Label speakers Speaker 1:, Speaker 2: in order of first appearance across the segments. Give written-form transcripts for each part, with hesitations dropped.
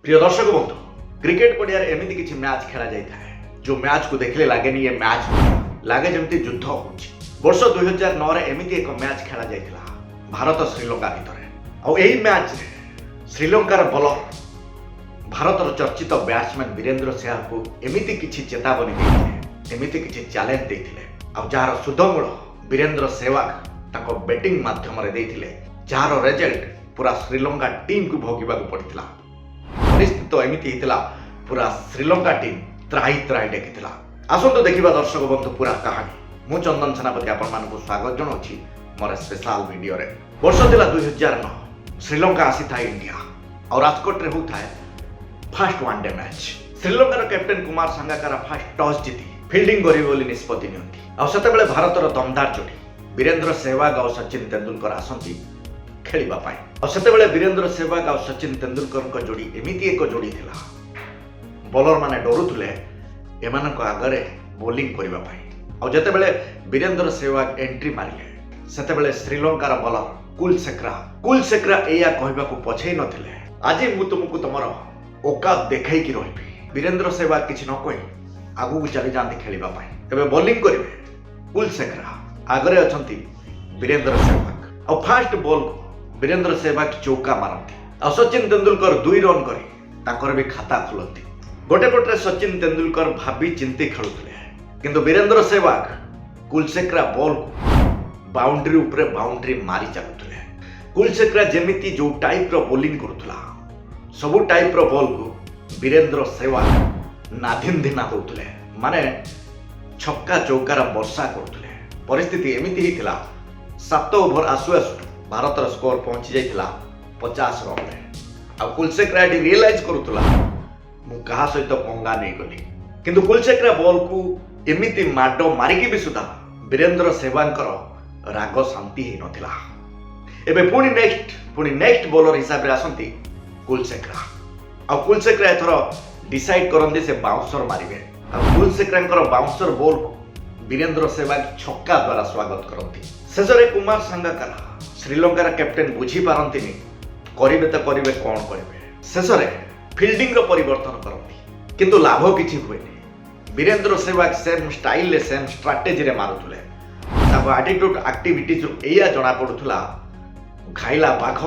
Speaker 1: प्रिय दर्शक बंधु क्रिकेट पड़िया एमती किसी मैच खेला जाए जो मैच को देखले लगे ये मैच लगे जमी युद्ध हो वर्ष 2009 एमती एक मैच खेला जाता भारत श्रीलंका भितर आई मैच श्रीलंकार बॉलर भारतर चर्चित बैट्समैन वीरेंद्र सेहवाग को एमती किसी चेतावनी देते एमती किसी चैलेंज देते जार सुधमूल वीरेंद्र सेहवाग बैटिंग माध्यम जार रिजल्ट पूरा श्रीलंका टीम को भोगवा पड़ता परिस्थिति तो एमती होता पूरा श्रीलंका टीम त्राही त्राही टेकी आसतु देखा दर्शक बंधु पूरा कहानी मु चंदन सेनापति आपण मानक स्वागत जनाऊँगी मोर स्पेशल वीडियो रे वर्ष था 2009 श्रीलंका आसी था इंडिया और राजकोट रे होता है फास्ट वनडे मैच श्रीलंकार captain Kumar Sangakkara first toss जीति फील्डिंग करिवे बोली निष्पत्ति नियंती आ सेतेबेले भारतर दमदार जोड़ी वीरेंद्र सेहवाग और सचिन तेंदुलकर आसंती खेलिबा पाई और सेतेबेले वीरेंद्र सेहवाग और सचिन तेंदुलकर जोड़ी एमिति एक जोड़ी थिला बॉलर माने डरुथुले एमानक आगरे बॉलिंग करिबा पाई और जेतेबेले वीरेंद्र सेहवाग एंट्री मारिले सेतेबेले श्रीलंकार बॉलर कुलशेखरा एया कहबा को पछै नथिले आज मु तुमको तमर औकात देखाई कि रहिबी वीरेंद्र सेहवाग किछि न कहि आगु को चली जांती खेलिबा पाई तबे बॉलिंग करिवे कुलशेखरा आगरे अछंती वीरेंद्र सेहवाग और फास्ट बॉल को वीरेंद्र सेहवाग चौका मारती और सचिन तेंदुलकर 2 रन करी ताकर भी खाता खोलती गोटे पटे सचिन तेंदुलकर भाभी चिंती खेलुले किंतु वीरेंद्र सेहवाग कुलशेखरा बॉल को बाउंड्री उपरे बाउंड्री मारी चलुले कुलशेखरा जेमिति जो टाइप रो बॉलिंग करुला सबु टाइप रो बॉल को वीरेंद्र सेहवाग नाधिन धिना होतले माने छक्का चौकार वर्षा करुले परिस्थिति एमिति हितला 7 ओवर आसु आसु भारतर स्कोर पहुंची जाइथिला 50 रन रे आ कुलशेखरा एडी रियलाइज करुतला मु कहा सहित पंगा नहीं गली किंतु कुलशेखरा बॉल को एमिति माडो मारिकी भी सुधा वीरेंद्र सेहवागकर राग शांति ही नथिला एबे पुणी नेक्स्ट बॉलर हिसाब रे आसंती कुलशेखरा आ कुलशेखरा एथरो डिसाइड करंदी से बाउंसर मारिबे आ कुलशेखरांकर बाउंसर बॉल को वीरेंद्र सेहवाग छक्का द्वारा स्वागत करती शेषरे कुमार संगाकारा श्रीलंकार कैप्टेन बुझी पारती करेंगे तो करेंगे कौन करेंगे शेषरे फिल्डिंग रो परिवर्तन करती किंतु लाभ किसी हुए Virender Sehwag same style same strategy रे मारुथुले एटीट्यूड एक्टिविटीज एया जना पड़ुथुला घाइला बाघ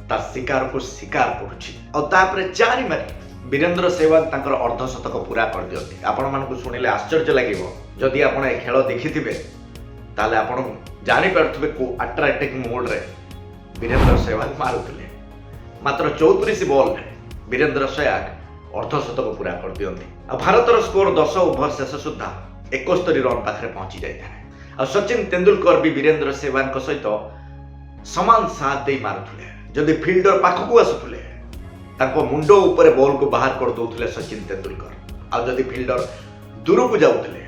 Speaker 1: तार शिकार को शिकार पड़ुछि और तापरे चारि मारी वीरेंद्र सेहवाग तांकर अर्धशतक पूरा कर दियंती आपण मानकु सुनिले आश्चर्य लागिवो जदि आपण ए खेल देखिथिबे ताले आपण जानि पारथुबे को अट्रैक्टिंग मोड रे वीरेंद्र सेहवाग मारुथुले मात्र 34 बॉल रे वीरेंद्र सेहवाग अर्धशतक पूरा कर दियंती आ भारतर स्कोर 10 ओवर शेष सुद्धा 71 रन पाखरे पहुंची जाइथा आ सचिन तेंदुलकर भी वीरेंद्र सेहवाग सहित समान साथ दे मारुथुले जदि फील्डर पाखकु आसुथुले ताको मुंडो ऊपर बॉल को बाहर कर दउथुले सचिन तेंदुलकर आ जदि फील्डर दूर को जाउथुले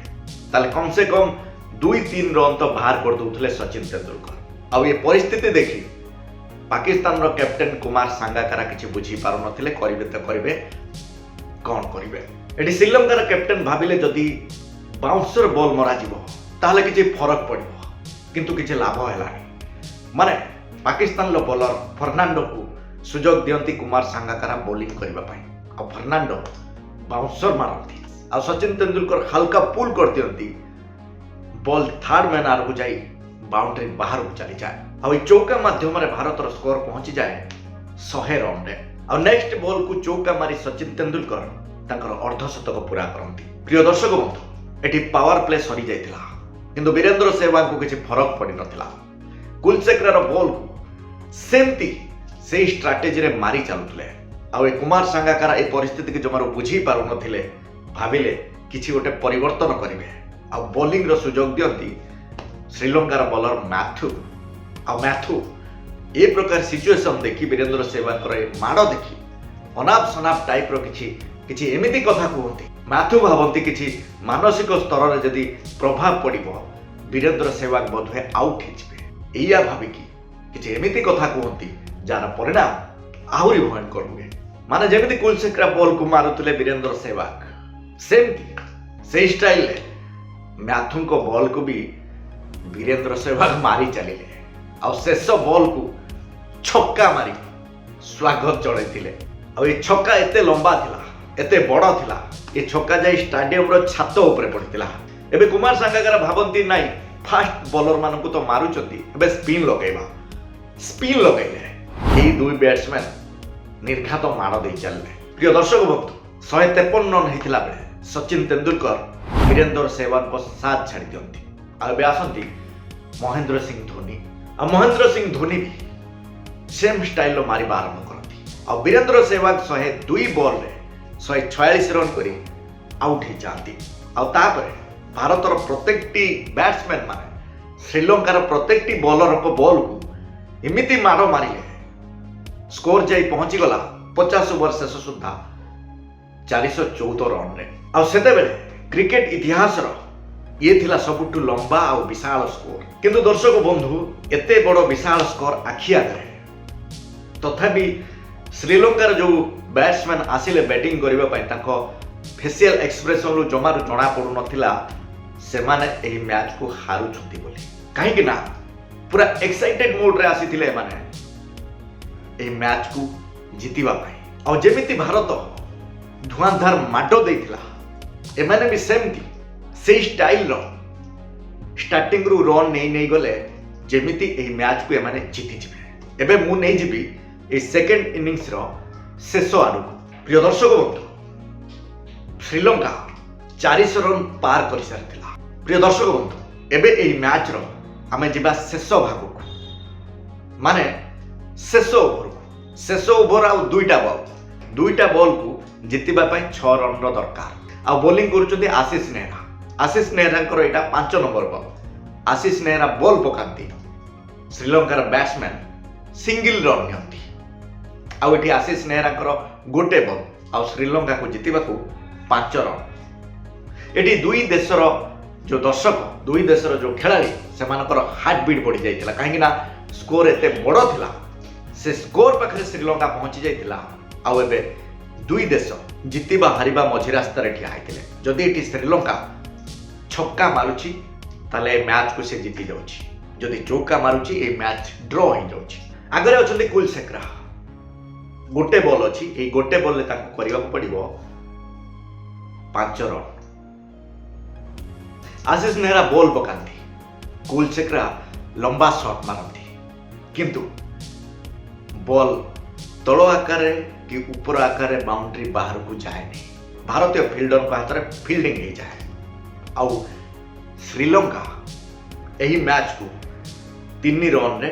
Speaker 1: ताले कम से कम 2-3 रन तो बाहर कर दउथुले सचिन तेंदुलकर आ ये परिस्थिति देखि पाकिस्तान रो कैप्टेन कुमार संगाकारा किछि बुझी पारु नथिले करिवे तो करिवे कौन करिवे एडी श्रीलंकार कैप्टेन भाबिले जदि बाउंसर बॉल मरा जिवो ताले किछि फरक पड़िबो किंतु किछि लाभ हेलानी माने पाकिस्तान रो बॉलर फर्नांडो को सुजोग दियंती कुमार संगाकारा बॉलिंग करबा पई आ फर्नांडो बाउंसर मारती आ सचिन तेंदुलकर हल्का पुल कर दियंती बॉल थर्ड मैन आर को जाई बाउंड्री बाहर को चली जाए आ चौका माध्यम रे भारतर स्कोर पहुंची जाए 100 रन रे आ नेक्स्ट बॉल को चौका मारी सचिन तेंदुलकर तांकर अर्धशतक पूरा करंती प्रिय दर्शक बंधु एठी पावर प्ले सरी जाइतिला किंतु वीरेंद्र सेहवाग को किछि फरक पड़ी नथिला कुलशेखरा रो बॉल को सेमती से स्ट्राटेजी रे मारी चलुले आ कुमार संगाकारा ए परिस्थिति के जमारो बुझी पारु नथिले भाबिले किछि गोटे परिवर्तन करिवे आ बॉलिंग रो सुजोग दियंती श्रीलंकार बॉलर मैथ्यू ए प्रकार सिचुएशन देखि वीरेंद्र सेहवाग करे माड़ देखि अनाप शनाप टाइप रो किछि एमिति कथा कहंती मैथ्यू भाबंती किछि मानसिक स्तर रे जदि प्रभाव पड़िबो वीरेंद्र सेहवाग बोधे आउट हिजबे एया भाबिकी किछि एमिति कथा कहंती जार परिणाम आहुरी भयंकर हुए माने जेमिति कुलशेखरा बॉल को मारुतले वीरेंद्र सेहवाग सेमती से स्टाइल मैथ्यू को बॉल को भी वीरेंद्र सेहवाग मारी चलिले आ शेष बॉल को छक्का मारी स्वागत जणाइथिले ଆଉ ଏ ଛକା ଏତେ ଲମ୍ବା ଥିଲା, ଏତେ ବଡ଼ ଥିଲା, ଏ ଛକା ଯାଇ ଷ୍ଟାଡିୟମର ଛାତ ଉପରେ ପଡ଼ିଥିଲା। ଏବେ କୁମାର ସାଙ୍ଗାକାରା ଭାବନ୍ତି ନାଇଁ ଫାଷ୍ଟ ବୋଲର ମାନଙ୍କୁ ତ ମାରୁଛନ୍ତି, ଏବେ ସ୍ପିନ୍ ଲଗେଇବା। ସ୍ପିନ୍ ଲଗେଇଲେ এই দুই ব্যাটসম্যান ନିର୍ଘାତ ମାଡ଼ ଦେଇ ଚାଲିଲେ। ପ୍ରିୟ ଦର୍ଶକ ବନ୍ଧୁ, 153 ରନ୍ ହେଇଥିଲା ବେଳେ ସଚିନ ତେନ୍ଦୁଲକର ବୀରେନ୍ଦ୍ର ସେହୱାଗଙ୍କ ସାଥ ଛାଡ଼ି ଦିଅନ୍ତି। ଆଉ ଏବେ ଆସନ୍ତି ମହେନ୍ଦ୍ର ସିଂ ଧୋନି। ଆଉ ମହେନ୍ଦ୍ର ସିଂ ଧୋନି ବି ସେମ୍ ଷ୍ଟାଇଲର ମାରିବା ଆରମ୍ଭ କରନ୍ତି। ଆଉ ବୀରେନ୍ଦ୍ର ସେହୱାଗ 102 ବଲ୍ରେ 146 ରନ୍ କରି ଆଉଟ୍ ହେଇଯାଆନ୍ତି। ଆଉ ତାପରେ ଭାରତର ପ୍ରତ୍ୟେକଟି ବ୍ୟାଟ୍ସମ୍ୟାନ ମାନେ ଶ୍ରୀଲଙ୍କାର ପ୍ରତ୍ୟେକଟି ବୋଲରଙ୍କ ବଲ୍କୁ ଏମିତି ମାଡ଼ ମାରିଲେ ସ୍କୋର ଯାଇ ପହଞ୍ଚିଗଲା 50 ଓଭର ଶେଷ ସୁଦ୍ଧା 414 ରନ୍ରେ। ଆଉ ସେତେବେଳେ କ୍ରିକେଟ ଇତିହାସର ଇଏ ଥିଲା ସବୁଠୁ ଲମ୍ବା ଆଉ ବିଶାଳ ସ୍କୋର। କିନ୍ତୁ ଦର୍ଶକ ବନ୍ଧୁ, ଏତେ ବଡ଼ ବିଶାଳ ସ୍କୋର ଆଖି ଆଗରେ ତଥାପି ଶ୍ରୀଲଙ୍କାର ଯେଉଁ ବ୍ୟାଟ୍ସମ୍ୟାନ ଆସିଲେ ବ୍ୟାଟିଂ କରିବା ପାଇଁ ତାଙ୍କ ଫେସିଆଲ ଏକ୍ସପ୍ରେସନରୁ ଜମାରୁ ଜଣା ପଡ଼ୁନଥିଲା ସେମାନେ ଏହି ମ୍ୟାଚକୁ ହାରୁଛନ୍ତି ବୋଲି। କାହିଁକି ନା ପୁରା ଏକ୍ସାଇଟେଡ୍ ମୁଡ୍ରେ ଆସିଥିଲେ ଏମାନେ ଏହି ମ୍ୟାଚକୁ ଜିତିବା ପାଇଁ। ଆଉ ଯେମିତି ଭାରତ ଧୂଆଁଧାର ମାଡ଼ ଦେଇଥିଲା, ଏମାନେ ବି ସେମିତି ସେଇ ଷ୍ଟାଇଲର ଷ୍ଟାର୍ଟିଂରୁ ରନ୍ ନେଇ ଗଲେ ଯେମିତି ଏହି ମ୍ୟାଚକୁ ଏମାନେ ଜିତିଯିବେ। ଏବେ ମୁଁ ନେଇଯିବି এই সেকেন্ড ইনিংসর শেষ আড়କୁ। প্রিয় দর্শক বন্ধু, শ্রীলঙ্কা 400 রন পার করে সারিଥିଲା। প্রিয় দর্শক বন্ধু, এবে এই ম্যাচর আমি যা শেষ ভাগক মানে শেষ ওভর আউ দুইটা বলକୁ জিতিবা পাই 6 রনর দরকার। আউ বোলিং করুଛନ୍ତି আশিষ নেহরা। আশিষ নেহরাଙ୍କର এটা 5 নম্বর বল। আশিষ নেহরা বল পকাନ୍ତି, শ্রীলঙ্কার ব্যাটসম্যান সিঙ্গল রন নিଅନ୍ତି। ଆଉ ଏଠି ଆଶିଷ ନେହରାଙ୍କର ଗୋଟେ ବଲ୍ ଆଉ ଶ୍ରୀଲଙ୍କାକୁ ଜିତିବାକୁ 5 ରନ୍। ଏଠି ଦୁଇ ଦେଶର ଯେଉଁ ଦର୍ଶକ, ଦୁଇ ଦେଶର ଯେଉଁ ଖେଳାଳି, ସେମାନଙ୍କର ହାର୍ଟ ବିଟ୍ ବଢ଼ି ଯାଇଥିଲା। କାହିଁକି ନା ସ୍କୋର ଏତେ ବଡ଼ ଥିଲା, ସେ ସ୍କୋର ପାଖରେ ଶ୍ରୀଲଙ୍କା ପହଞ୍ଚି ଯାଇଥିଲା। ଆଉ ଏବେ ଦୁଇ ଦେଶ ଜିତିବା ହାରିବା ମଝି ରାସ୍ତାରେ ଠିଆ ହେଇଥିଲେ। ଯଦି ଏଠି ଶ୍ରୀଲଙ୍କା ଛକା ମାରୁଛି ତାହେଲେ ଏ ମ୍ୟାଚକୁ ସେ ଜିତି ଯାଉଛି, ଯଦି ଚୌକା ମାରୁଛି ଏ ମ୍ୟାଚ ଡ୍ର ହେଇଯାଉଛି। ଆଗରେ ଅଛନ୍ତି କୁଲଶେଖରା। ଗୋଟେ ବଲ୍ ଅଛି, ଏଇ ଗୋଟେ ବଲ୍ରେ ତାଙ୍କୁ କରିବାକୁ ପଡ଼ିବ 5 ରନ୍। ଆଶିଷ ନେହରା ବଲ୍ ପକାନ୍ତି, କୁଲଶେଖରା ଲମ୍ବା ସଟ୍ ମାରନ୍ତି, କିନ୍ତୁ ବଲ୍ ତଳ ଆକାରରେ କି ଉପର ଆକାରରେ ବାଉଣ୍ଡ୍ରି ବାହାରକୁ ଯାଏନି। ଭାରତୀୟ ଫିଲ୍ଡରଙ୍କ ହାତରେ ଫିଲ୍ଡିଂ ହେଇଯାଏ। ଆଉ ଶ୍ରୀଲଙ୍କା ଏହି ମ୍ୟାଚକୁ 3 ରନ୍ରେ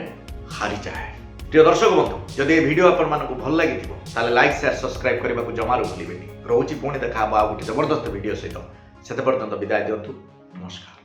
Speaker 1: ହାରିଯାଏ। প্রিয় দর্শক বন্ধু, যদি এই ভিডিও আপনার ভাল লাগিথিব তাহলে লাইক শেয়ার সবসক্রাইব করা জমার ভুলবেনি। রହୁଛି পুଣି দেখা হব ଆଉ ଗୋଟେ ଜବରଦସ୍ତ ଭିଡିଓ ସହିତ। ସେତେ ପର୍ଯ୍ୟନ୍ତ ବିଦାୟ ଦିଅନ୍ତୁ। ନମସ୍କାର।